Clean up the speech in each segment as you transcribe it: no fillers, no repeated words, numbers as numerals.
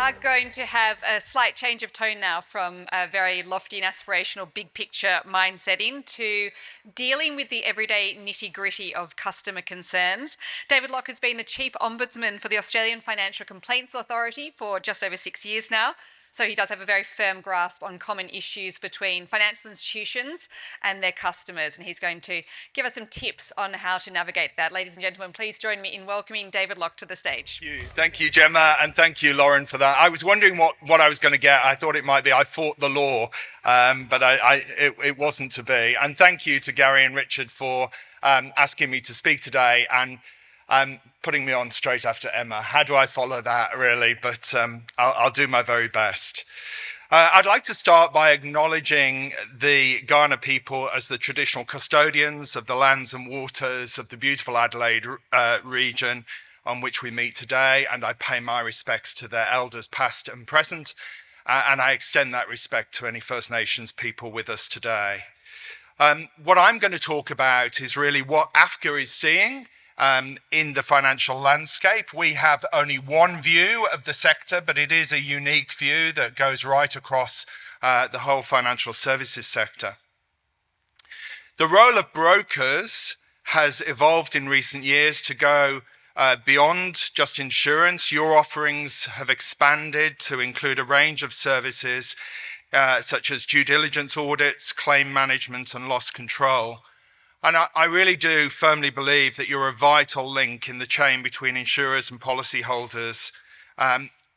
are going to have a slight change of tone now from a very lofty and aspirational big picture mind setting to dealing with the everyday nitty gritty of customer concerns. David Locke has been the Chief Ombudsman for the Australian Financial Complaints Authority for just over 6 years now. So he does have a very firm grasp on common issues between financial institutions and their customers, and he's going to give us some tips on how to navigate that. Ladies and gentlemen, please join me in welcoming David Locke to the stage. Thank you, Gemma, and thank you, Lauren, for that. I was wondering what I was going to get. I thought it might be I fought the law, but it wasn't to be. And thank you to Gary and Richard for asking me to speak today and putting me on straight after Emma. How do I follow that, really? But I'll do my very best. I'd like to start by acknowledging the Kaurna people as the traditional custodians of the lands and waters of the beautiful Adelaide region on which we meet today, and I pay my respects to their elders past and present, and I extend that respect to any First Nations people with us today. What I'm going to talk about is really what AFCA is seeing in the financial landscape. We have only one view of the sector, but it is a unique view that goes right across the whole financial services sector. The role of brokers has evolved in recent years to go beyond just insurance. Your offerings have expanded to include a range of services such as due diligence audits, claim management, and loss control. And I really do firmly believe that you're a vital link in the chain between insurers and policyholders,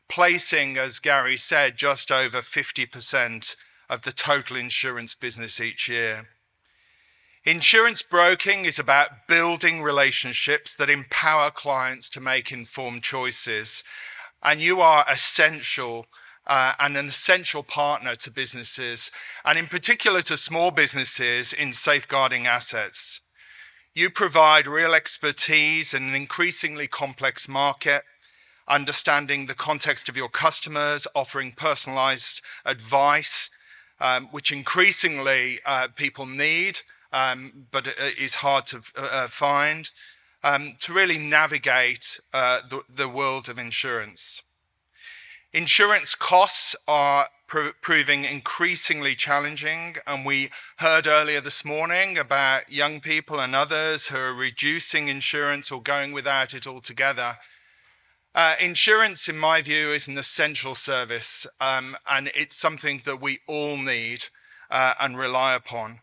placing, as Gary said, just over 50% of the total insurance business each year. Insurance broking is about building relationships that empower clients to make informed choices, and you are essential and an essential partner to businesses, and in particular to small businesses in safeguarding assets. You provide real expertise in an increasingly complex market, understanding the context of your customers, offering personalized advice, which increasingly people need, but is hard to find, to really navigate the world of insurance. Insurance costs are proving increasingly challenging, and we heard earlier this morning about young people and others who are reducing insurance or going without it altogether. Insurance, in my view, is an essential service, and it's something that we all need and rely upon.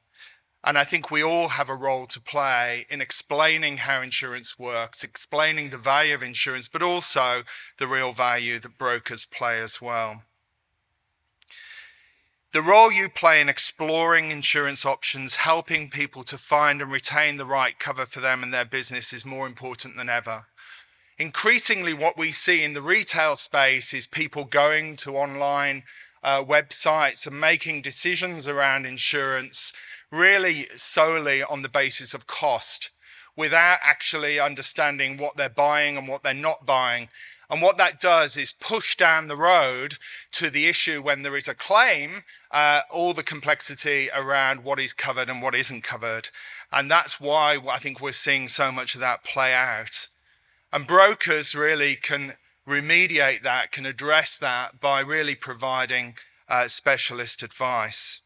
And I think we all have a role to play in explaining how insurance works, explaining the value of insurance, but also the real value that brokers play as well. The role you play in exploring insurance options, helping people to find and retain the right cover for them and their business is more important than ever. Increasingly, what we see in the retail space is people going to online websites and making decisions around insurance really solely on the basis of cost, without actually understanding what they're buying and what they're not buying. And what that does is push down the road to the issue when there is a claim, all the complexity around what is covered and what isn't covered. And that's why I think we're seeing so much of that play out. And brokers really can remediate that, can address that by really providing specialist advice.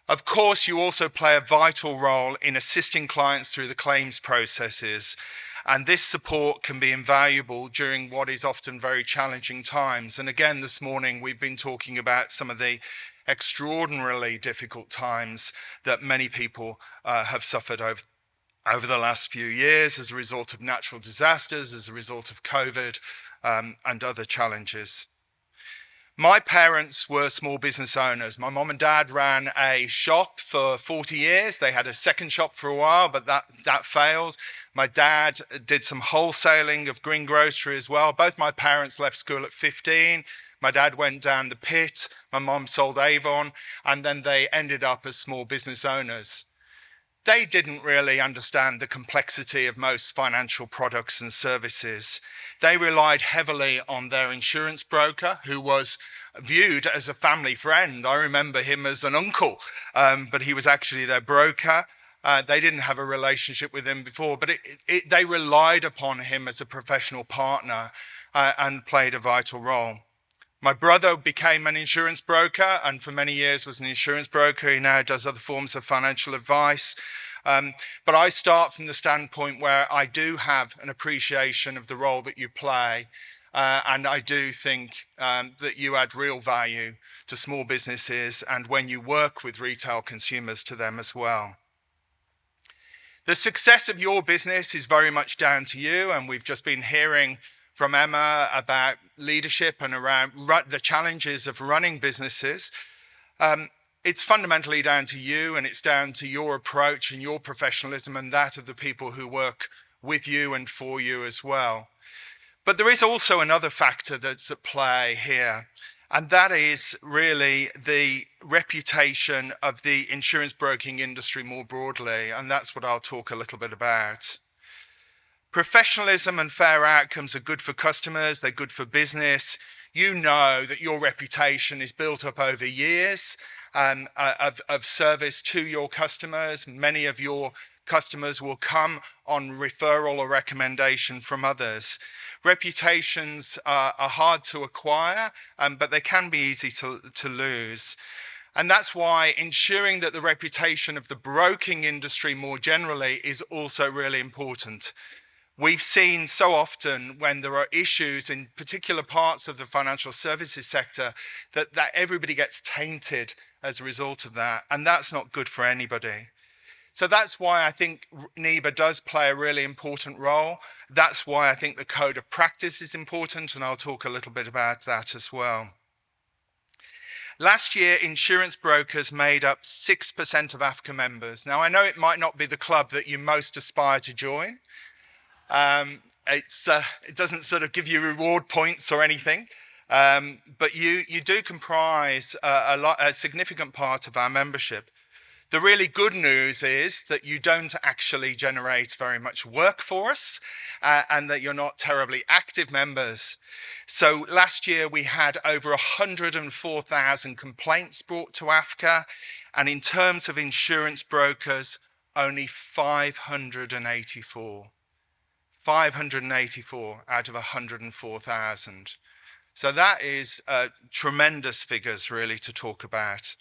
Of course, you also play a vital role in assisting clients through the claims processes, and this support can be invaluable during what is often very challenging times. And again, this morning, we've been talking about some of the extraordinarily difficult times that many people have suffered over the last few years as a result of natural disasters, as a result of COVID, and other challenges. My parents were small business owners. My mom and dad ran a shop for 40 years. They had a second shop for a while, but that failed. My dad did some wholesaling of green grocery as well. Both my parents left school at 15. My dad went down the pit. My mom sold Avon, and then they ended up as small business owners. They didn't really understand the complexity of most financial products and services. They relied heavily on their insurance broker, who was viewed as a family friend. I remember him as an uncle, but he was actually their broker. They didn't have a relationship with him before, but they relied upon him as a professional partner and played a vital role. My brother became an insurance broker and for many years was an insurance broker. He now does other forms of financial advice. But I start from the standpoint where I do have an appreciation of the role that you play. And I do think that you add real value to small businesses and when you work with retail consumers to them as well. The success of your business is very much down to you, and we've just been hearing from Emma about leadership and around the challenges of running businesses. It's fundamentally down to you, and it's down to your approach and your professionalism and that of the people who work with you and for you as well. But there is also another factor that's at play here, and that is really the reputation of the insurance broking industry more broadly, and that's what I'll talk a little bit about. Professionalism and fair outcomes are good for customers, they're good for business. You know that your reputation is built up over years of service to your customers. Many of your customers will come on referral or recommendation from others. Reputations are hard to acquire, but they can be easy to lose. And that's why ensuring that the reputation of the broking industry more generally is also really important. We've seen so often when there are issues in particular parts of the financial services sector that everybody gets tainted as a result of that, and that's not good for anybody. So that's why I think NEBA does play a really important role. That's why I think the code of practice is important, and I'll talk a little bit about that as well. Last year, insurance brokers made up 6% of AFCA members. Now, I know it might not be the club that you most aspire to join. It doesn't sort of give you reward points or anything, but you do comprise a significant part of our membership. The really good news is that you don't actually generate very much work for us and that you're not terribly active members. So last year we had over 104,000 complaints brought to AFCA, and in terms of insurance brokers, only 584. 584 out of 104,000. So that is tremendous figures really to talk about.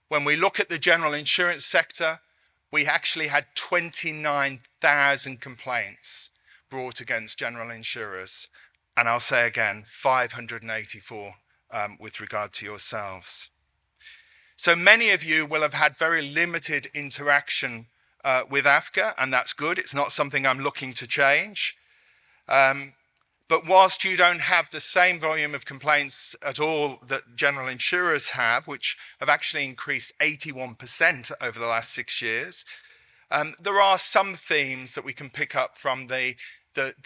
When we look at the general insurance sector, we actually had 29,000 complaints brought against general insurers. And I'll say again, 584 with regard to yourselves. So many of you will have had very limited interaction with AFCA, and that's good. It's not something I'm looking to change. But whilst you don't have the same volume of complaints at all that general insurers have, which have actually increased 81% over the last 6 years, there are some themes that we can pick up from the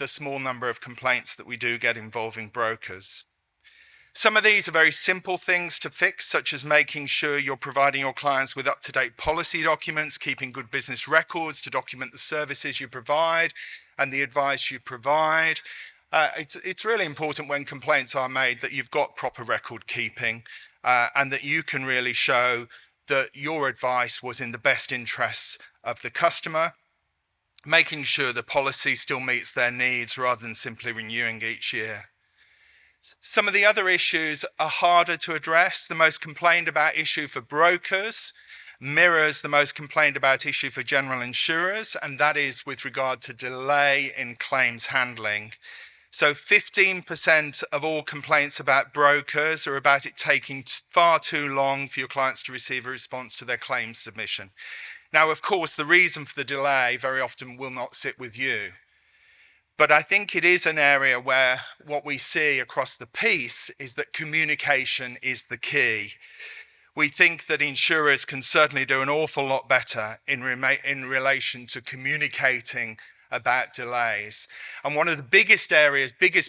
small number of complaints that we do get involving brokers. Some of these are very simple things to fix, such as making sure you're providing your clients with up-to-date policy documents, keeping good business records to document the services you provide and the advice you provide. It's really important when complaints are made that you've got proper record keeping and that you can really show that your advice was in the best interests of the customer, making sure the policy still meets their needs rather than simply renewing each year. Some of the other issues are harder to address. The most complained about issue for brokers mirrors the most complained about issue for general insurers, and that is with regard to delay in claims handling. So 15% of all complaints about brokers are about it taking far too long for your clients to receive a response to their claims submission. Now, of course, the reason for the delay very often will not sit with you. But I think it is an area where what we see across the piece is that communication is the key. We think that insurers can certainly do an awful lot better in relation to communicating about delays. And one of the biggest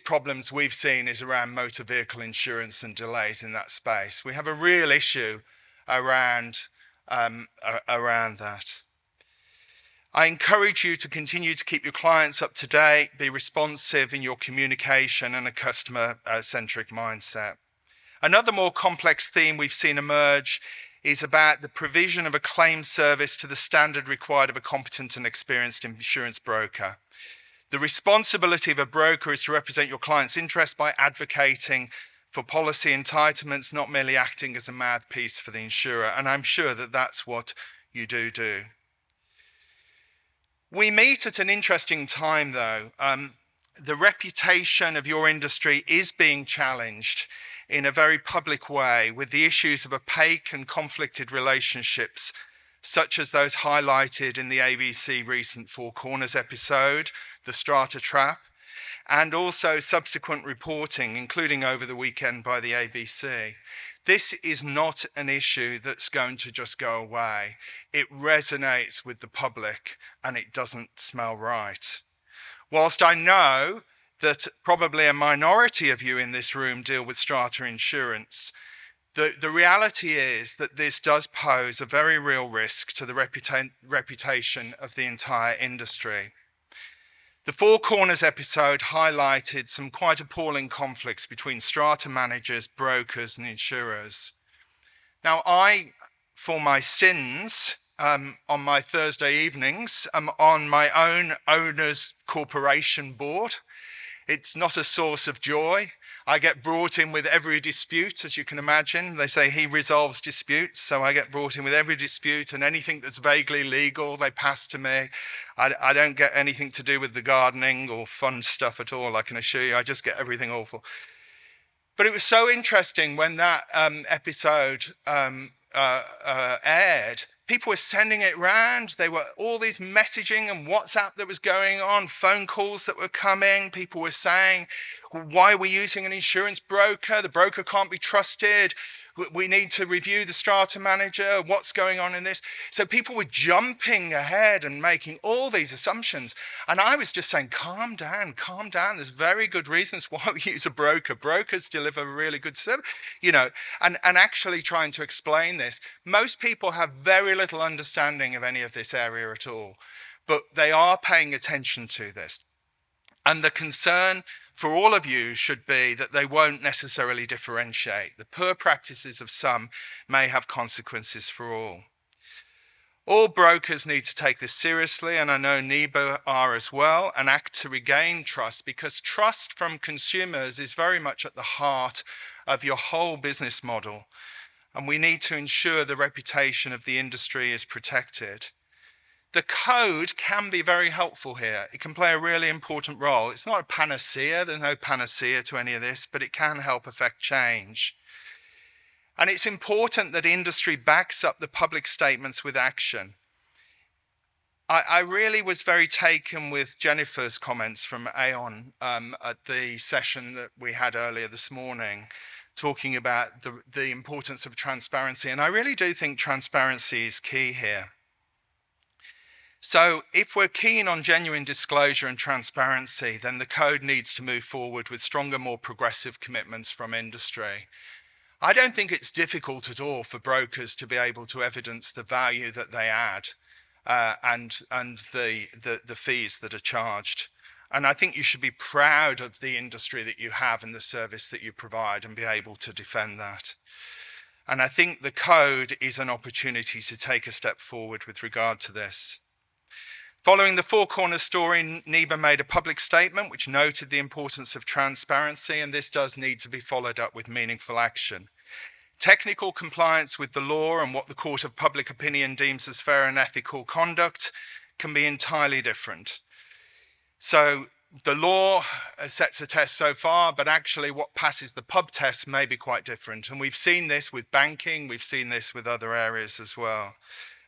problems we've seen is around motor vehicle insurance and delays in that space. We have a real issue around that. I encourage you to continue to keep your clients up to date, be responsive in your communication and a customer-centric mindset. Another more complex theme we've seen emerge is about the provision of a claim service to the standard required of a competent and experienced insurance broker. The responsibility of a broker is to represent your client's interest by advocating for policy entitlements, not merely acting as a mouthpiece for the insurer. And I'm sure that that's what you do. We meet at an interesting time, though. The reputation of your industry is being challenged in a very public way with the issues of opaque and conflicted relationships, such as those highlighted in the ABC recent Four Corners episode, The Strata Trap, and also subsequent reporting, including over the weekend by the ABC. This is not an issue that's going to just go away. It resonates with the public and it doesn't smell right. Whilst I know that probably a minority of you in this room deal with strata insurance, the reality is that this does pose a very real risk to the reputation of the entire industry. The Four Corners episode highlighted some quite appalling conflicts between strata managers, brokers, and insurers. Now, I, for my sins, on my Thursday evenings, am on my own owner's corporation board. It's not a source of joy. I get brought in with every dispute, as you can imagine. They say he resolves disputes, so I get brought in with every dispute, and anything that's vaguely legal, they pass to me. I don't get anything to do with the gardening or fun stuff at all, I can assure you. I just get everything awful. But it was so interesting when that episode aired. People were sending it around. There were all these messaging and WhatsApp that was going on, phone calls that were coming. People were saying, why are we using an insurance broker? The broker can't be trusted. We need to review the strata manager. What's going on in this? So people were jumping ahead and making all these assumptions. And I was just saying, calm down, calm down. There's very good reasons why we use a broker. Brokers deliver really good service, and actually trying to explain this. Most people have very little understanding of any of this area at all, but they are paying attention to this. And the concern for all of you should be that they won't necessarily differentiate. The poor practices of some may have consequences for all. All brokers need to take this seriously, and I know NIBA are as well, and act to regain trust, because trust from consumers is very much at the heart of your whole business model. And we need to ensure the reputation of the industry is protected. The code can be very helpful here. It can play a really important role. It's not a panacea. There's no panacea to any of this, but it can help affect change. And it's important that industry backs up the public statements with action. I really was very taken with Jennifer's comments from Aon at the session that we had earlier this morning, talking about the importance of transparency. And I really do think transparency is key here. So if we're keen on genuine disclosure and transparency, then the code needs to move forward with stronger, more progressive commitments from industry. I don't think it's difficult at all for brokers to be able to evidence the value that they add and the fees that are charged. And I think you should be proud of the industry that you have and the service that you provide and be able to defend that. And I think the code is an opportunity to take a step forward with regard to this. Following the Four Corners story, NIBA made a public statement which noted the importance of transparency, and this does need to be followed up with meaningful action. Technical compliance with the law and what the Court of Public Opinion deems as fair and ethical conduct can be entirely different. So the law sets a test so far, but actually what passes the pub test may be quite different. And we've seen this with banking, we've seen this with other areas as well.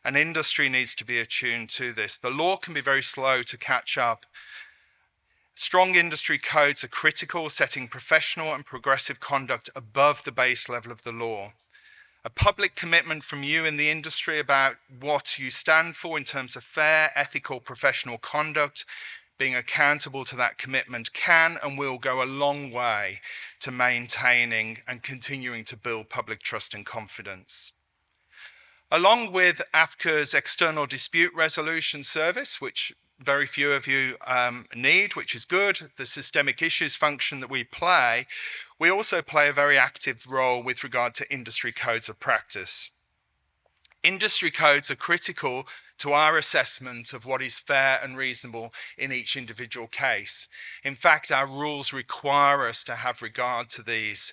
And industry needs to be attuned to this. The law can be very slow to catch up. Strong industry codes are critical, setting professional and progressive conduct above the base level of the law. A public commitment from you in the industry about what you stand for in terms of fair, ethical, professional conduct, being accountable to that commitment can and will go a long way to maintaining and continuing to build public trust and confidence. Along with AFCA's external dispute resolution service, which very few of you need, which is good, the systemic issues function that we play, we also play a very active role with regard to industry codes of practice. Industry codes are critical to our assessment of what is fair and reasonable in each individual case. In fact, our rules require us to have regard to these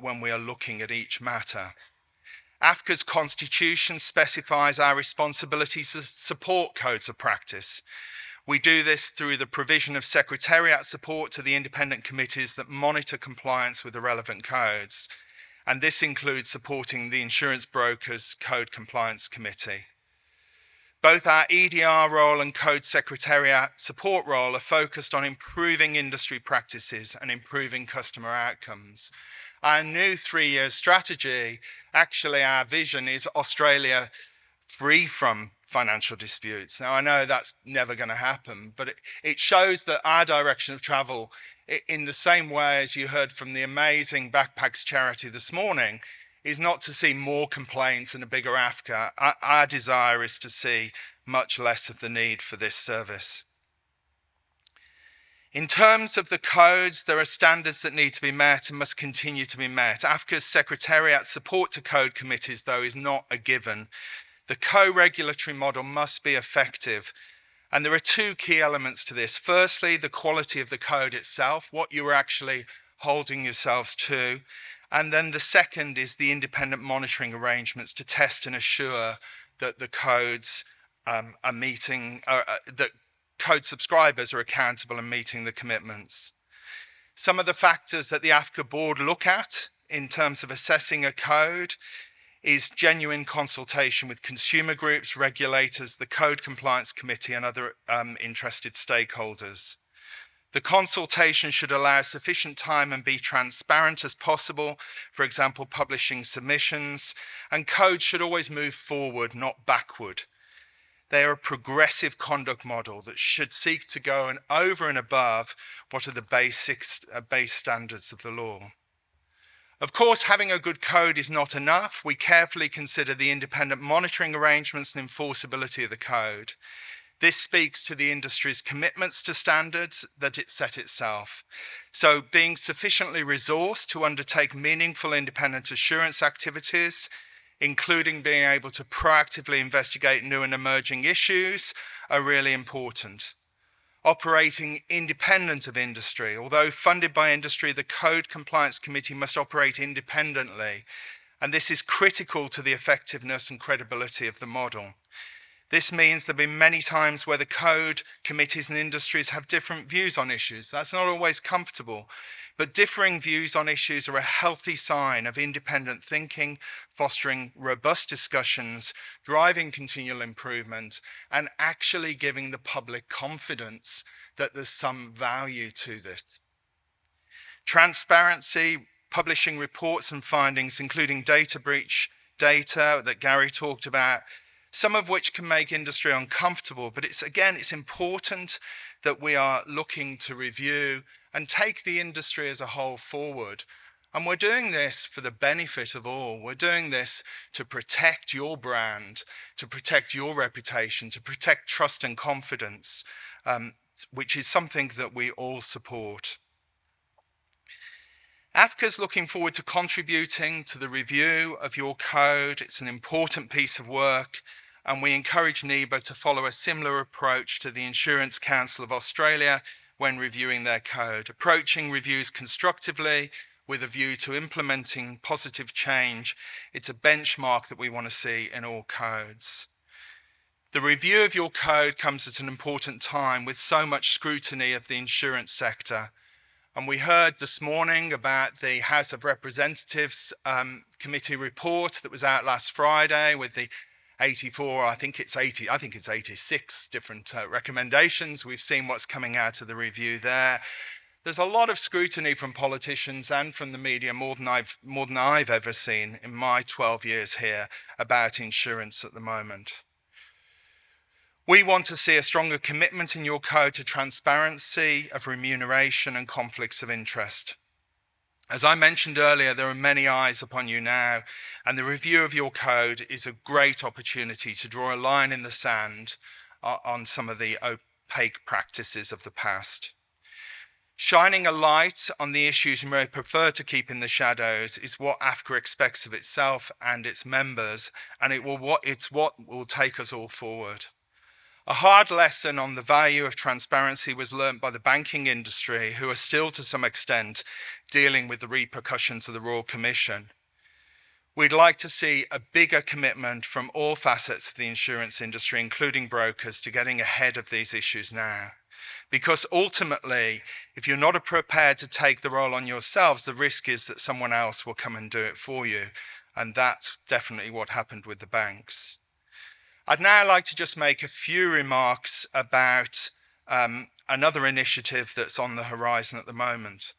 when we are looking at each matter. AFCA's constitution specifies our responsibilities to support codes of practice. We do this through the provision of secretariat support to the independent committees that monitor compliance with the relevant codes. And this includes supporting the Insurance Brokers Code Compliance Committee. Both our EDR role and Code Secretariat support role are focused on improving industry practices and improving customer outcomes. Our new 3-year strategy, actually our vision is Australia free from financial disputes. Now, I know that's never going to happen, but it shows that our direction of travel, in the same way as you heard from the amazing Backpacks charity this morning, is not to see more complaints and a bigger AFCA. Our desire is to see much less of the need for this service. In terms of the codes, there are standards that need to be met and must continue to be met. AFCA's secretariat support to code committees, though, is not a given. The co-regulatory model must be effective. And there are two key elements to this. Firstly, the quality of the code itself, what you are actually holding yourselves to. And then the second is the independent monitoring arrangements to test and assure that the codes are meeting, that code subscribers are accountable and meeting the commitments. Some of the factors that the AFCA board look at in terms of assessing a code is genuine consultation with consumer groups, regulators, the Code Compliance Committee and other interested stakeholders. The consultation should allow sufficient time and be transparent as possible, for example, publishing submissions, and codes should always move forward, not backward. They are a progressive conduct model that should seek to go over and above what are the base standards of the law. Of course, having a good code is not enough. We carefully consider the independent monitoring arrangements and enforceability of the code. This speaks to the industry's commitments to standards that it set itself. So being sufficiently resourced to undertake meaningful independent assurance activities, including being able to proactively investigate new and emerging issues, are really important. Operating independent of industry. Although funded by industry, the Code Compliance Committee must operate independently, and this is critical to the effectiveness and credibility of the model. This means there'll be many times where the code committees and industries have different views on issues. That's not always comfortable, but differing views on issues are a healthy sign of independent thinking, fostering robust discussions, driving continual improvement, and actually giving the public confidence that there's some value to this. Transparency, publishing reports and findings, including data breach data that Gary talked about, some of which can make industry uncomfortable, but it's important that we are looking to review and take the industry as a whole forward. And we're doing this for the benefit of all. We're doing this to protect your brand, to protect your reputation, to protect trust and confidence, which is something that we all support. AFCA's looking forward to contributing to the review of your code. It's an important piece of work, and we encourage NEBA to follow a similar approach to the Insurance Council of Australia when reviewing their code, approaching reviews constructively with a view to implementing positive change. It's a benchmark that we want to see in all codes. The review of your code comes at an important time with so much scrutiny of the insurance sector. And we heard this morning about the House of Representatives committee report that was out last Friday with the 84, I think it's 86 different recommendations. We've seen what's coming out of the review there. There's a lot of scrutiny from politicians and from the media, more than I've ever seen in my 12 years here about insurance at the moment. We want to see a stronger commitment in your code to transparency of remuneration and conflicts of interest. As I mentioned earlier, there are many eyes upon you now, and the review of your code is a great opportunity to draw a line in the sand on some of the opaque practices of the past. Shining a light on the issues you may prefer to keep in the shadows is what AFCA expects of itself and its members, and it's what will take us all forward. A hard lesson on the value of transparency was learnt by the banking industry, who are still to some extent dealing with the repercussions of the Royal Commission. We'd like to see a bigger commitment from all facets of the insurance industry, including brokers, to getting ahead of these issues now. Because ultimately, if you're not prepared to take the role on yourselves, the risk is that someone else will come and do it for you. And that's definitely what happened with the banks. I'd now like to just make a few remarks about another initiative that's on the horizon at the moment.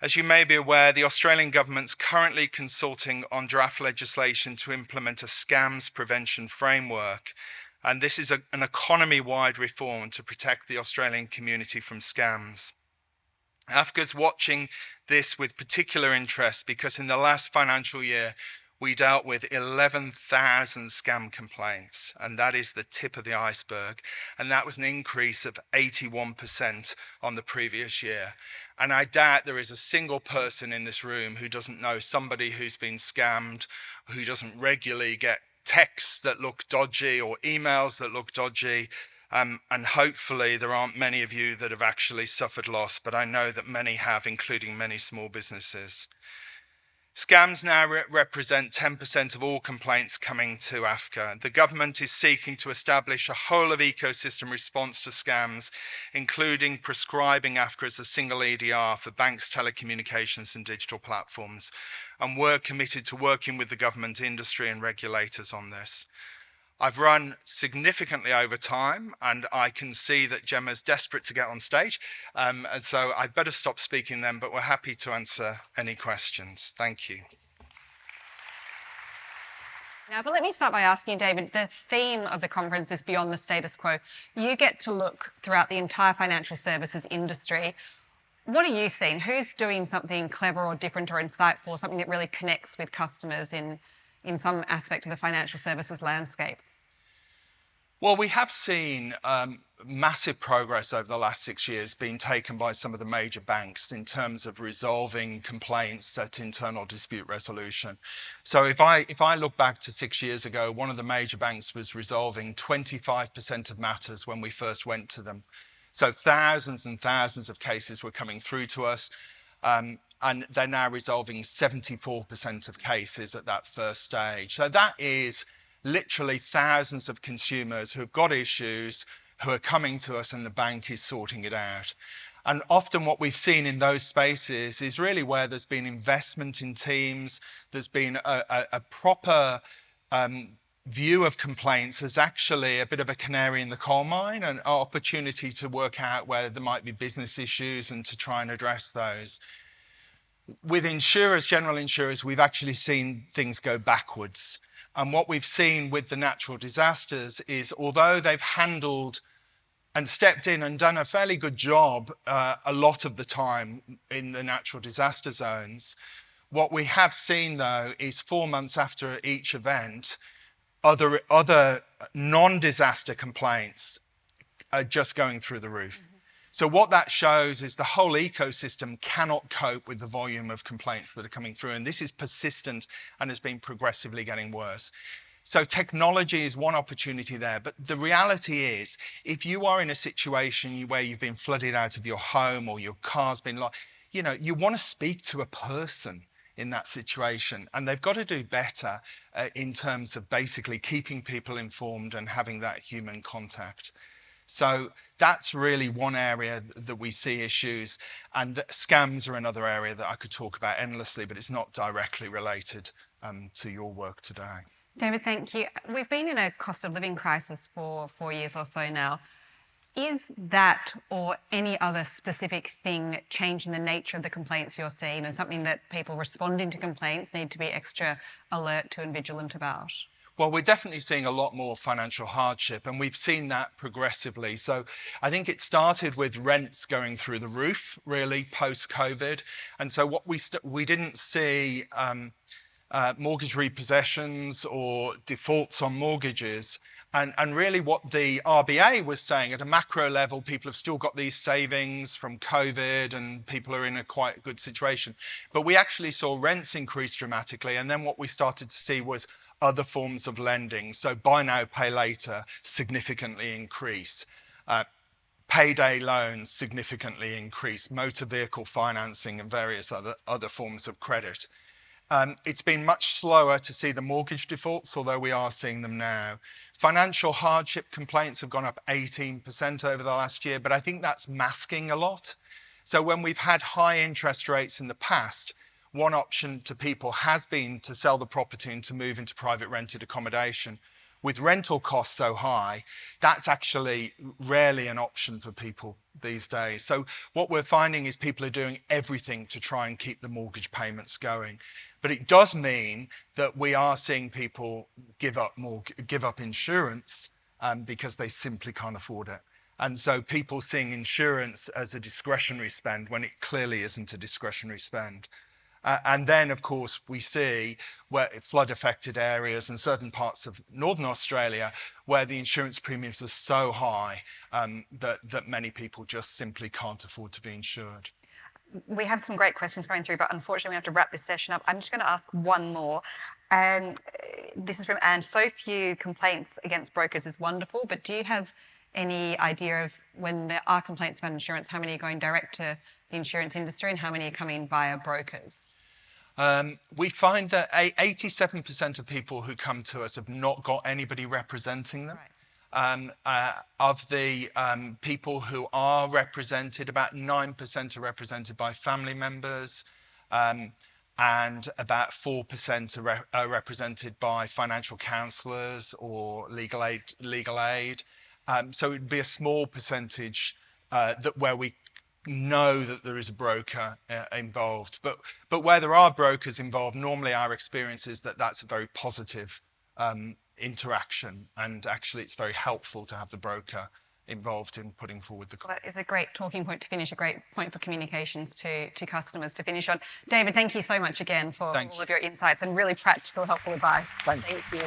As you may be aware, the Australian government's currently consulting on draft legislation to implement a scams prevention framework. And this is an economy-wide reform to protect the Australian community from scams. AFCA's watching this with particular interest because in the last financial year, we dealt with 11,000 scam complaints, and that is the tip of the iceberg. And that was an increase of 81% on the previous year. And I doubt there is a single person in this room who doesn't know somebody who's been scammed, who doesn't regularly get texts that look dodgy or emails that look dodgy. And hopefully there aren't many of you that have actually suffered loss, but I know that many have, including many small businesses. Scams now represent 10% of all complaints coming to AFCA. The government is seeking to establish a whole of ecosystem response to scams, including prescribing AFCA as a single EDR for banks, telecommunications and digital platforms. And we're committed to working with the government, industry and regulators on this. I've run significantly over time, and I can see that Gemma's desperate to get on stage. And so I'd better stop speaking then, but we're happy to answer any questions. Thank you. Now, but let me start by asking, David, the theme of the conference is beyond the status quo. You get to look throughout the entire financial services industry. What are you seeing? Who's doing something clever or different or insightful, something that really connects with customers in some aspect of the financial services landscape? Well, we have seen massive progress over the last 6 years being taken by some of the major banks in terms of resolving complaints at internal dispute resolution. So if I look back to 6 years ago, one of the major banks was resolving 25% of matters when we first went to them. So thousands and thousands of cases were coming through to us. And they're now resolving 74% of cases at that first stage. So that is literally thousands of consumers who have got issues, who are coming to us, and the bank is sorting it out. And often what we've seen in those spaces is really where there's been investment in teams, there's been a proper view of complaints as actually a bit of a canary in the coal mine, an opportunity to work out where there might be business issues and to try and address those. With insurers, general insurers, we've actually seen things go backwards. And what we've seen with the natural disasters is, although they've handled and stepped in and done a fairly good job a lot of the time in the natural disaster zones, what we have seen though is 4 months after each event, other non-disaster complaints are just going through the roof. So what that shows is the whole ecosystem cannot cope with the volume of complaints that are coming through. And this is persistent and has been progressively getting worse. So technology is one opportunity there. But the reality is, if you are in a situation where you've been flooded out of your home or your car's been lost, you want to speak to a person in that situation. And they've got to do better in terms of basically keeping people informed and having that human contact. So that's really one area that we see issues, and scams are another area that I could talk about endlessly, but it's not directly related to your work today. David, thank you. We've been in a cost of living crisis for 4 years or so now. Is that or any other specific thing changing the nature of the complaints you're seeing, and something that people responding to complaints need to be extra alert to and vigilant about? Well, we're definitely seeing a lot more financial hardship, and we've seen that progressively. So I think it started with rents going through the roof, really, post-COVID. And so what we didn't see mortgage repossessions or defaults on mortgages. And really what the RBA was saying at a macro level, people have still got these savings from COVID and people are in a quite good situation. But we actually saw rents increase dramatically. And then what we started to see was other forms of lending. So buy now, pay later significantly increase. Payday loans significantly increase, motor vehicle financing and various other forms of credit. It's been much slower to see the mortgage defaults, although we are seeing them now. Financial hardship complaints have gone up 18% over the last year, but I think that's masking a lot. So when we've had high interest rates in the past, one option to people has been to sell the property and to move into private rented accommodation. With rental costs so high, that's actually rarely an option for people these days. So what we're finding is people are doing everything to try and keep the mortgage payments going. But it does mean that we are seeing people give up insurance because they simply can't afford it. And so people seeing insurance as a discretionary spend when it clearly isn't a discretionary spend. And then, of course, we see where flood-affected areas and certain parts of northern Australia where the insurance premiums are so high that many people just simply can't afford to be insured. We have some great questions going through, but unfortunately we have to wrap this session up. I'm just going to ask one more. This is from Anne. So few complaints against brokers is wonderful, but do you have any idea of when there are complaints about insurance, how many are going direct to the insurance industry and how many are coming via brokers? We find that 87% of people who come to us have not got anybody representing them. Of the people who are represented, about 9% are represented by family members, and about 4% are represented by financial counsellors or legal aid. So it would be a small percentage where we know that there is a broker involved. But where there are brokers involved, normally our experience is that that's a very positive interaction, and actually it's very helpful to have the broker involved in putting forward the claim. That is a great talking point to finish, a great point for communications to customers to finish on. David, thank you so much again for all of your insights and really practical, helpful advice. Thank you.